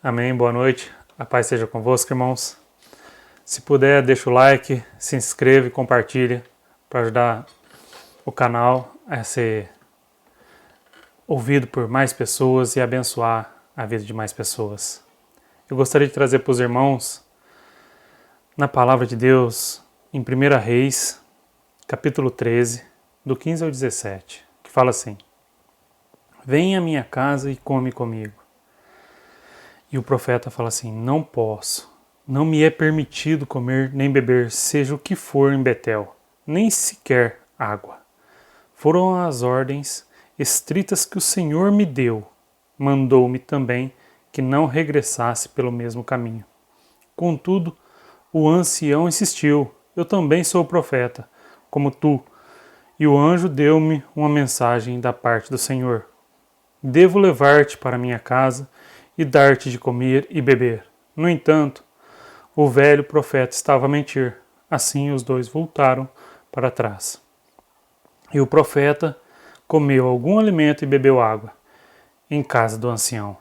Amém, boa noite. A paz seja convosco, irmãos. Se puder, deixa o like, se inscreve e compartilha para ajudar o canal a ser ouvido por mais pessoas e abençoar a vida de mais pessoas. Eu gostaria de trazer para os irmãos, na palavra de Deus, em 1 Reis, capítulo 13, do 15 ao 17, que fala assim: Venha à minha casa e come comigo. E o profeta fala assim: não posso, não me é permitido comer nem beber, seja o que for em Betel, nem sequer água. Foram as ordens estritas que o Senhor me deu. Mandou-me também que não regressasse pelo mesmo caminho. Contudo, o ancião insistiu: eu também sou profeta, como tu. E o anjo deu-me uma mensagem da parte do Senhor. Devo levar-te para minha casa e dar-te de comer e beber. No entanto, o velho profeta estava a mentir. Assim os dois voltaram para trás. E o profeta comeu algum alimento e bebeu água em casa do ancião.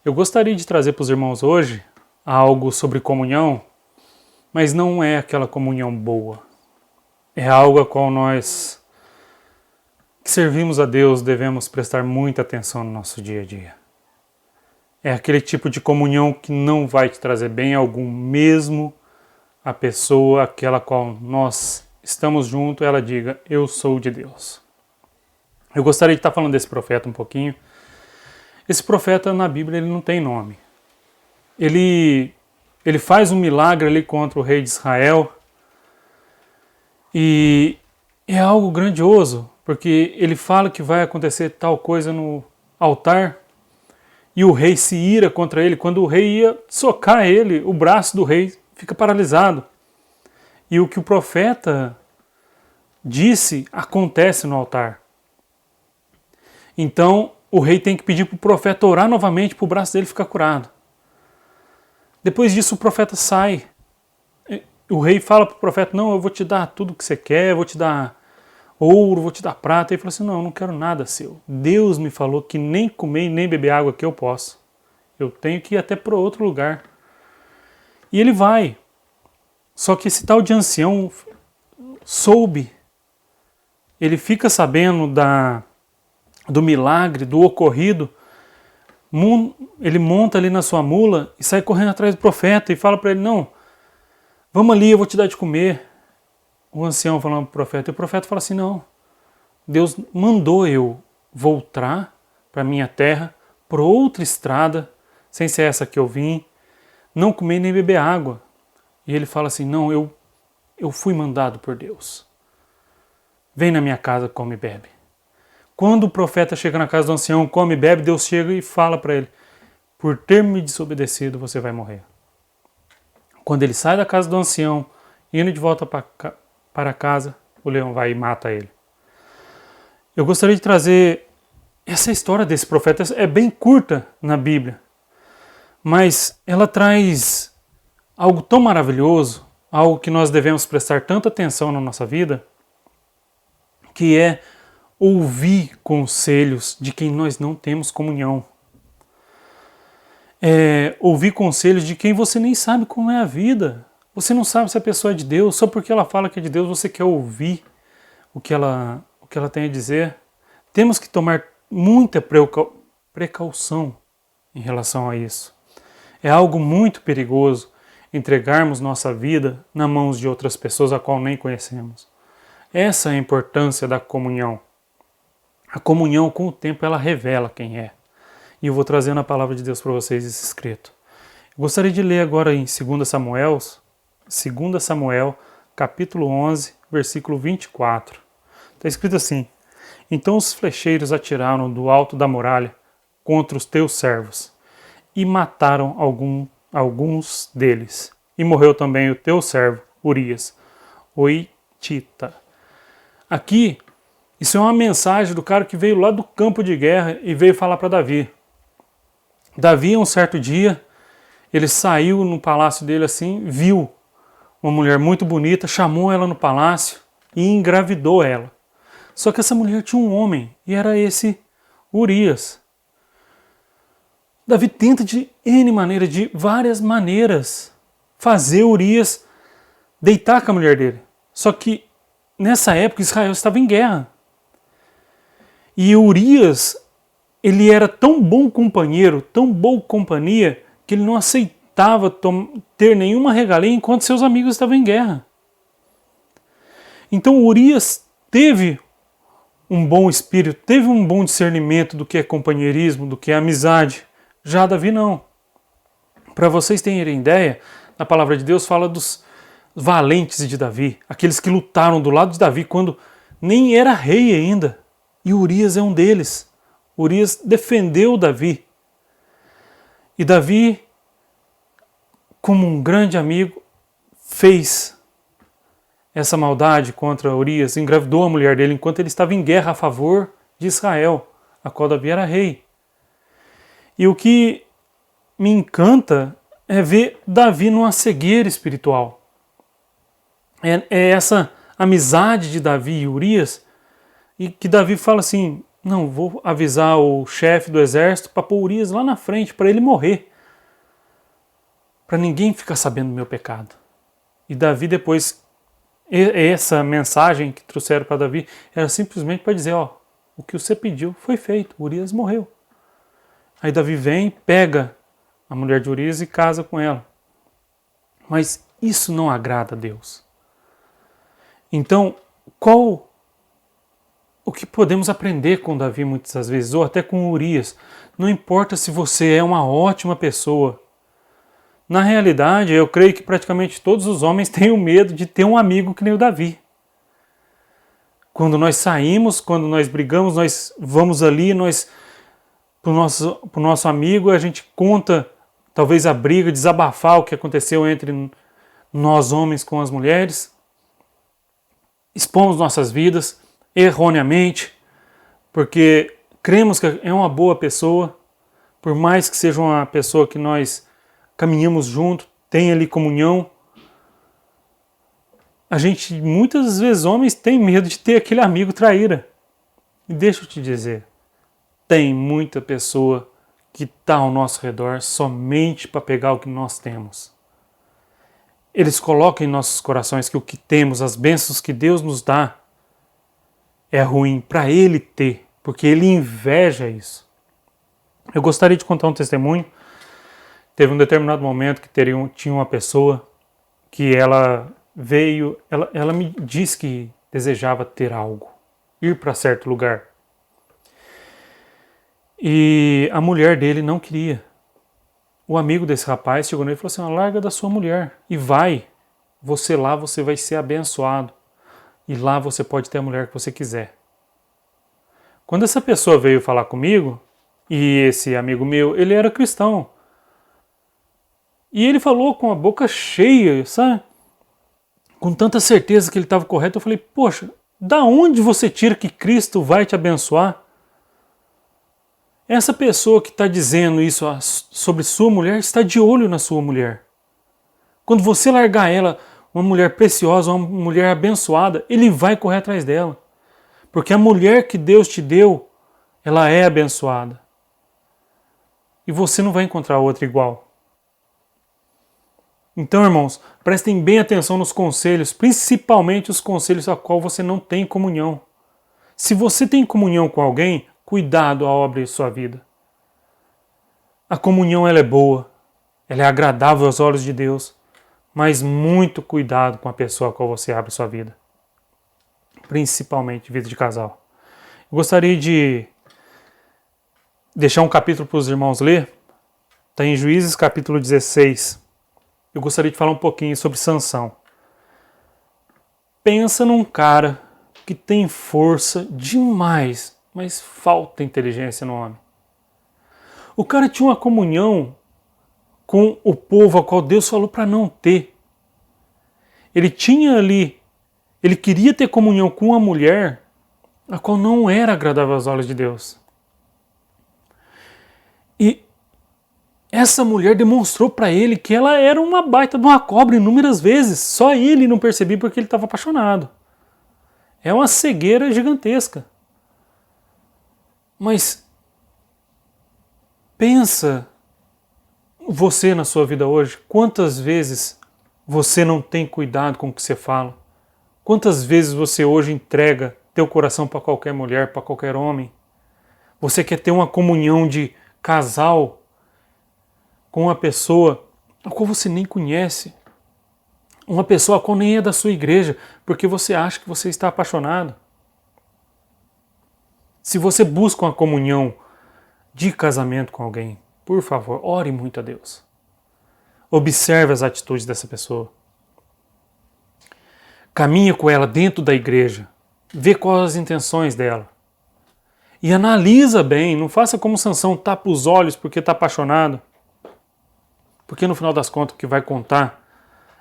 Eu gostaria de trazer para os irmãos hoje algo sobre comunhão, mas não é aquela comunhão boa. É algo a qual nós que servimos a Deus devemos prestar muita atenção no nosso dia a dia. É aquele tipo de comunhão que não vai te trazer bem algum, mesmo a pessoa aquela qual nós estamos junto, ela diga: eu sou de Deus. Eu gostaria de estar falando desse profeta um pouquinho. Esse profeta na Bíblia ele não tem nome. Ele faz um milagre ali contra o rei de Israel e é algo grandioso, porque ele fala que vai acontecer tal coisa no altar. E o rei se ira contra ele. Quando o rei ia socar ele, o braço do rei fica paralisado. E o que o profeta disse acontece no altar. Então o rei tem que pedir para o profeta orar novamente para o braço dele ficar curado. Depois disso o profeta sai. O rei fala para o profeta: não, eu vou te dar tudo o que você quer, vou te dar ouro, vou te dar prata. Ele falou assim: não, eu não quero nada seu. Deus me falou que nem comer nem beber água que eu posso. Eu tenho que ir até para outro lugar. E ele vai. Só que esse tal de ancião soube. Ele fica sabendo do milagre, do ocorrido. Ele monta ali na sua mula e sai correndo atrás do profeta e fala para ele: não, vamos ali, eu vou te dar de comer. O ancião falando para o profeta, e o profeta fala assim: não, Deus mandou eu voltar para a minha terra, por outra estrada, sem ser essa que eu vim, não comer nem beber água. E ele fala assim: não, eu fui mandado por Deus. Vem na minha casa, come e bebe. Quando o profeta chega na casa do ancião, come e bebe, Deus chega e fala para ele: por ter me desobedecido, você vai morrer. Quando ele sai da casa do ancião, indo de volta para casa, o leão vai e mata ele. Eu gostaria de trazer essa história desse profeta. É bem curta na Bíblia, mas ela traz algo tão maravilhoso, algo que nós devemos prestar tanta atenção na nossa vida, que é ouvir conselhos de quem nós não temos comunhão. Ouvir conselhos de quem você nem sabe como é a vida. Você não sabe se a pessoa é de Deus, só porque ela fala que é de Deus, você quer ouvir o que ela tem a dizer. Temos que tomar muita precaução em relação a isso. É algo muito perigoso entregarmos nossa vida nas mãos de outras pessoas a qual nem conhecemos. Essa é a importância da comunhão. A comunhão, com o tempo, ela revela quem é. E eu vou trazendo a palavra de Deus para vocês esse escrito. Eu gostaria de ler agora em 2 Samuel, capítulo 11, versículo 24. Está escrito assim: então os flecheiros atiraram do alto da muralha contra os teus servos e mataram alguns deles. E morreu também o teu servo Urias, o Hitita. Aqui, isso é uma mensagem do cara que veio lá do campo de guerra e veio falar para Davi. Davi, um certo dia, ele saiu no palácio dele assim, viu uma mulher muito bonita, chamou ela no palácio e engravidou ela. Só que essa mulher tinha um homem, e era esse Urias. Davi tenta de N maneiras, de várias maneiras, fazer Urias deitar com a mulher dele. Só que nessa época Israel estava em guerra. E Urias, ele era tão bom companheiro, tão boa companhia, que ele não aceitava ter nenhuma regalia enquanto seus amigos estavam em guerra. Então Urias teve um bom espírito, teve um bom discernimento do que é companheirismo, do que é amizade. Já Davi não. Para vocês terem ideia, a palavra de Deus fala dos valentes de Davi, aqueles que lutaram do lado de Davi quando nem era rei ainda. E Urias é um deles. Urias defendeu Davi. E Davi, como um grande amigo, fez essa maldade contra Urias, engravidou a mulher dele enquanto ele estava em guerra a favor de Israel, a qual Davi era rei. E o que me encanta é ver Davi numa cegueira espiritual. É essa amizade de Davi e Urias, e que Davi fala assim, não, vou avisar o chefe do exército para pôr Urias lá na frente, para ele morrer. Para ninguém ficar sabendo do meu pecado. E Davi depois, essa mensagem que trouxeram para Davi, era simplesmente para dizer, ó, o que você pediu foi feito, Urias morreu. Aí Davi vem, pega a mulher de Urias e casa com ela. Mas isso não agrada a Deus. Então, o que podemos aprender com Davi muitas vezes, ou até com Urias? Não importa se você é uma ótima pessoa. Na realidade, eu creio que praticamente todos os homens têm o medo de ter um amigo que nem o Davi. Quando nós saímos, quando nós brigamos, nós vamos ali, pro nosso amigo, a gente conta talvez a briga, desabafar o que aconteceu entre nós homens com as mulheres. Expomos nossas vidas erroneamente, porque cremos que é uma boa pessoa, por mais que seja uma pessoa que nós caminhamos junto, tem ali comunhão. A gente, muitas vezes, homens, tem medo de ter aquele amigo traíra. E deixa eu te dizer, tem muita pessoa que está ao nosso redor somente para pegar o que nós temos. Eles colocam em nossos corações que o que temos, as bênçãos que Deus nos dá, é ruim para ele ter, porque ele inveja isso. Eu gostaria de contar um testemunho. Teve um determinado momento que tinha uma pessoa que ela veio, ela me disse que desejava ter algo, ir para certo lugar. E a mulher dele não queria. O amigo desse rapaz chegou nele e falou assim, larga da sua mulher e vai. Você vai ser abençoado. E lá você pode ter a mulher que você quiser. Quando essa pessoa veio falar comigo, e esse amigo meu, ele era cristão. E ele falou com a boca cheia, sabe? Com tanta certeza que ele estava correto. Eu falei, poxa, da onde você tira que Cristo vai te abençoar? Essa pessoa que está dizendo isso sobre sua mulher está de olho na sua mulher. Quando você largar ela, uma mulher preciosa, uma mulher abençoada, ele vai correr atrás dela. Porque a mulher que Deus te deu, ela é abençoada. E você não vai encontrar outra igual. Então, irmãos, prestem bem atenção nos conselhos, principalmente os conselhos a qual você não tem comunhão. Se você tem comunhão com alguém, cuidado ao abrir sua vida. A comunhão ela é boa, ela é agradável aos olhos de Deus, mas muito cuidado com a pessoa a qual você abre sua vida. Principalmente vida de casal. Eu gostaria de deixar um capítulo para os irmãos ler. Está em Juízes capítulo 16. Eu gostaria de falar um pouquinho sobre Sansão. Pensa num cara que tem força demais, mas falta inteligência no homem. O cara tinha uma comunhão com o povo ao qual Deus falou para não ter. Ele tinha ali, ele queria ter comunhão com uma mulher a qual não era agradável aos olhos de Deus. E essa mulher demonstrou para ele que ela era uma baita de uma cobra inúmeras vezes. Só ele não percebia porque ele estava apaixonado. É uma cegueira gigantesca. Mas pensa você na sua vida hoje, quantas vezes você não tem cuidado com o que você fala? Quantas vezes você hoje entrega teu coração para qualquer mulher, para qualquer homem? Você quer ter uma comunhão de casal com uma pessoa a qual você nem conhece, uma pessoa a qual nem é da sua igreja, porque você acha que você está apaixonado. Se você busca uma comunhão de casamento com alguém, por favor, ore muito a Deus. Observe as atitudes dessa pessoa. Caminha com ela dentro da igreja. Vê quais as intenções dela. E analisa bem, não faça como Sansão, tapa os olhos porque está apaixonado. Porque no final das contas o que vai contar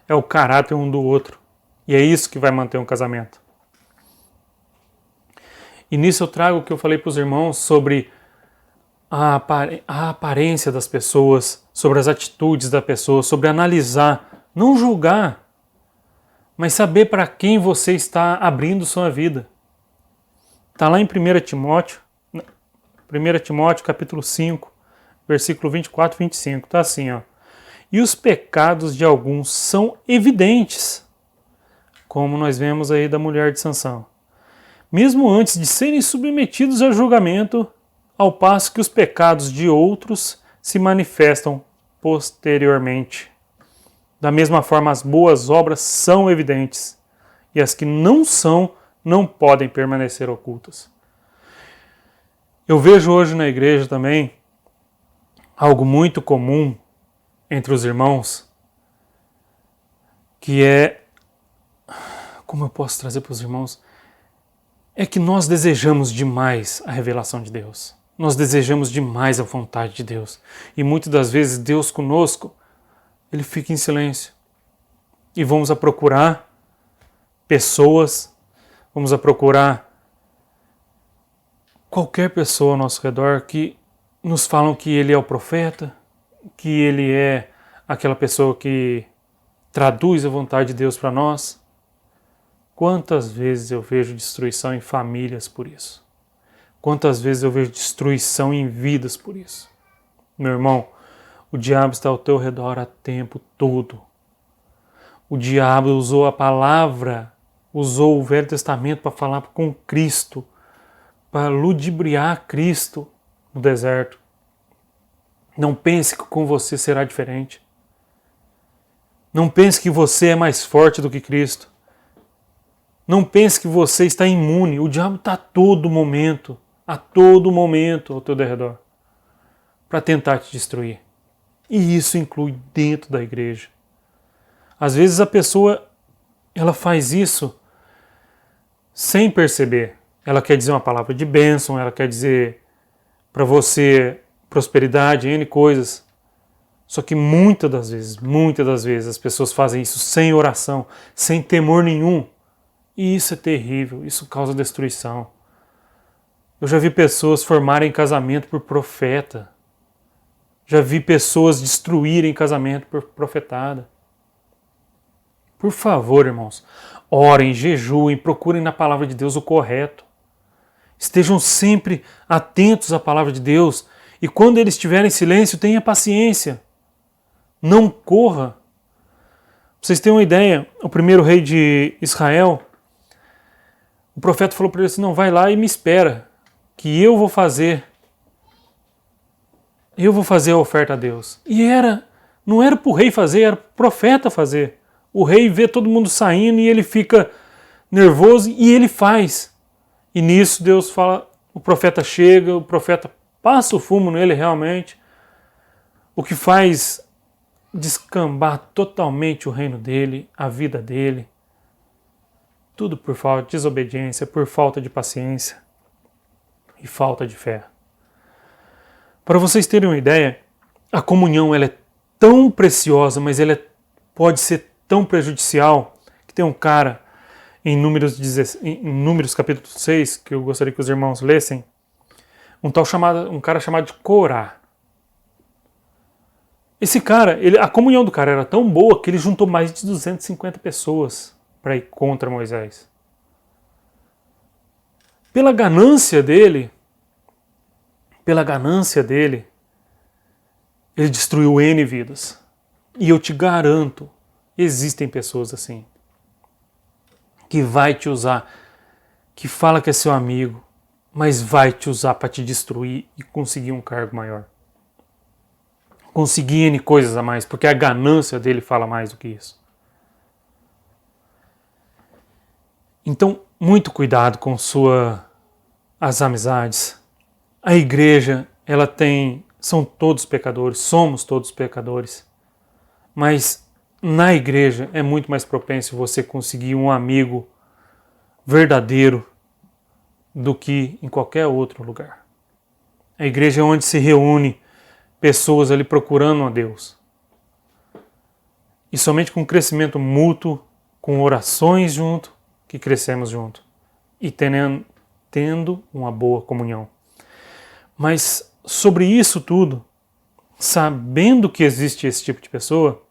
é o caráter um do outro. E é isso que vai manter um casamento. E nisso eu trago o que eu falei para os irmãos sobre a aparência das pessoas, sobre as atitudes da pessoa, sobre analisar, não julgar, mas saber para quem você está abrindo sua vida. Está lá em 1 Timóteo capítulo 5, versículo 24 e 25, está assim, ó. E os pecados de alguns são evidentes, como nós vemos aí da mulher de Sansão, mesmo antes de serem submetidos a julgamento, ao passo que os pecados de outros se manifestam posteriormente. Da mesma forma, as boas obras são evidentes, e as que não são, não podem permanecer ocultas. Eu vejo hoje na igreja também algo muito comum entre os irmãos, que é, como eu posso trazer para os irmãos, é que nós desejamos demais a revelação de Deus. Nós desejamos demais a vontade de Deus. E muitas das vezes Deus conosco, Ele fica em silêncio. E vamos a procurar pessoas, vamos a procurar qualquer pessoa ao nosso redor que nos falam que Ele é o profeta, que Ele é aquela pessoa que traduz a vontade de Deus para nós. Quantas vezes eu vejo destruição em famílias por isso? Quantas vezes eu vejo destruição em vidas por isso? Meu irmão, o diabo está ao teu redor a tempo todo. O diabo usou a palavra, usou o Velho Testamento para falar com Cristo, para ludibriar Cristo no deserto. Não pense que com você será diferente. Não pense que você é mais forte do que Cristo. Não pense que você está imune. O diabo está a todo momento ao teu redor, para tentar te destruir. E isso inclui dentro da igreja. Às vezes a pessoa, ela faz isso sem perceber. Ela quer dizer uma palavra de bênção, ela quer dizer para você prosperidade, N coisas. Só que muitas das vezes as pessoas fazem isso sem oração, sem temor nenhum. E isso é terrível, isso causa destruição. Eu já vi pessoas formarem casamento por profeta. Já vi pessoas destruírem casamento por profetada. Por favor, irmãos, orem, jejuem, procurem na palavra de Deus o correto. Estejam sempre atentos à palavra de Deus e quando eles estiverem em silêncio, tenha paciência. Não corra. Pra vocês terem uma ideia, o primeiro rei de Israel, o profeta falou para ele assim, não, vai lá e me espera, que eu vou fazer a oferta a Deus. E não era para o rei fazer, era para o profeta fazer. O rei vê todo mundo saindo e ele fica nervoso e ele faz. E nisso Deus fala, o profeta chega, o profeta passa o fumo nele realmente, o que faz descambar totalmente o reino dele, a vida dele. Tudo por falta de desobediência, por falta de paciência e falta de fé. Para vocês terem uma ideia, a comunhão ela é tão preciosa, mas ela pode ser tão prejudicial, que tem um cara em Números capítulo 6, que eu gostaria que os irmãos lessem, um cara chamado de Corá. Esse cara, a comunhão do cara era tão boa que ele juntou mais de 250 pessoas para ir contra Moisés. Pela ganância dele, ele destruiu N vidas. E eu te garanto, existem pessoas assim, que vai te usar, que fala que é seu amigo, mas vai te usar para te destruir e conseguir um cargo maior. Conseguir N coisas a mais, porque a ganância dele fala mais do que isso. Então, muito cuidado com as amizades. A igreja, são todos pecadores, somos todos pecadores. Mas na igreja é muito mais propenso você conseguir um amigo verdadeiro do que em qualquer outro lugar. A igreja é onde se reúne pessoas ali procurando a Deus. E somente com crescimento mútuo, com orações junto, que crescemos junto. E tendo uma boa comunhão. Mas sobre isso tudo, sabendo que existe esse tipo de pessoa,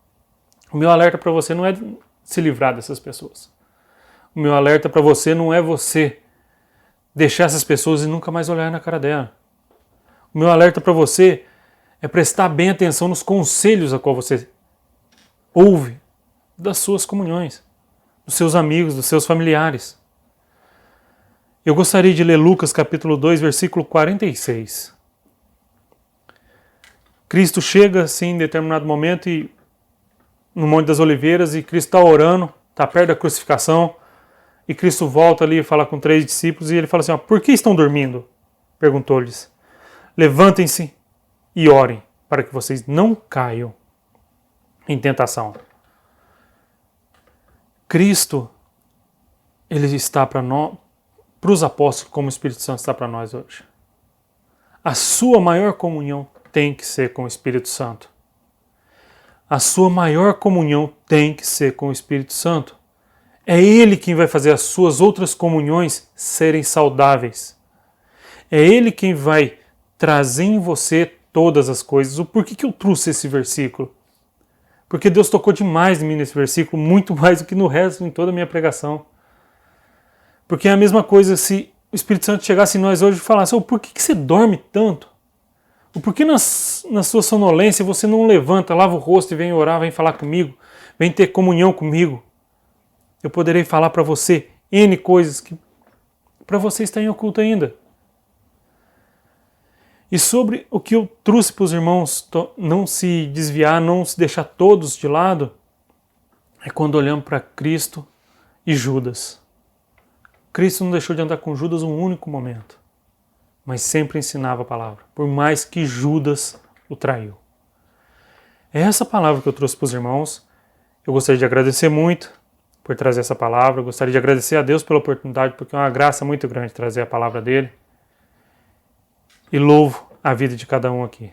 o meu alerta para você não é se livrar dessas pessoas. O meu alerta para você não é você deixar essas pessoas e nunca mais olhar na cara dela. O meu alerta para você é prestar bem atenção nos conselhos a qual você ouve das suas comunhões, dos seus amigos, dos seus familiares. Eu gostaria de ler Lucas capítulo 2, versículo 46. Cristo chega assim em determinado momento no Monte das Oliveiras e Cristo está orando, está perto da crucificação e Cristo volta ali e fala com 3 discípulos e ele fala assim, por que estão dormindo? Perguntou-lhes. Levantem-se e orem para que vocês não caiam em tentação. Cristo, ele está para os apóstolos como o Espírito Santo está para nós hoje. A sua maior comunhão tem que ser com o Espírito Santo. A sua maior comunhão tem que ser com o Espírito Santo. É Ele quem vai fazer as suas outras comunhões serem saudáveis. É Ele quem vai trazer em você todas as coisas. O porquê que eu trouxe esse versículo? Porque Deus tocou demais em mim nesse versículo, muito mais do que no resto, em toda a minha pregação. Porque é a mesma coisa se o Espírito Santo chegasse em nós hoje e falasse, por que você dorme tanto? Por que na sua sonolência você não levanta, lava o rosto e vem orar, vem falar comigo, vem ter comunhão comigo? Eu poderei falar para você N coisas que para você está em oculto ainda. E sobre o que eu trouxe para os irmãos não se desviar, não se deixar todos de lado, é quando olhamos para Cristo e Judas. Cristo não deixou de andar com Judas um único momento, mas sempre ensinava a palavra, por mais que Judas o traiu. É essa palavra que eu trouxe para os irmãos. Eu gostaria de agradecer muito por trazer essa palavra, eu gostaria de agradecer a Deus pela oportunidade, porque é uma graça muito grande trazer a palavra dele. E louvo a vida de cada um aqui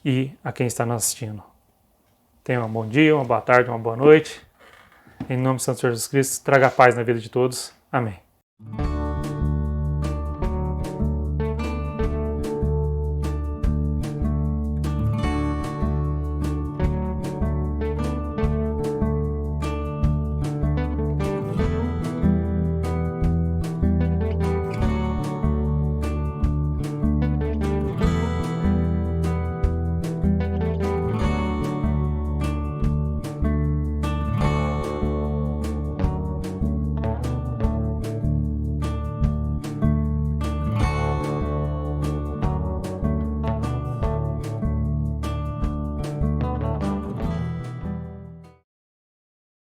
e a quem está nos assistindo. Tenha um bom dia, uma boa tarde, uma boa noite. Em nome do Santo Senhor Jesus Cristo, traga paz na vida de todos. Amém.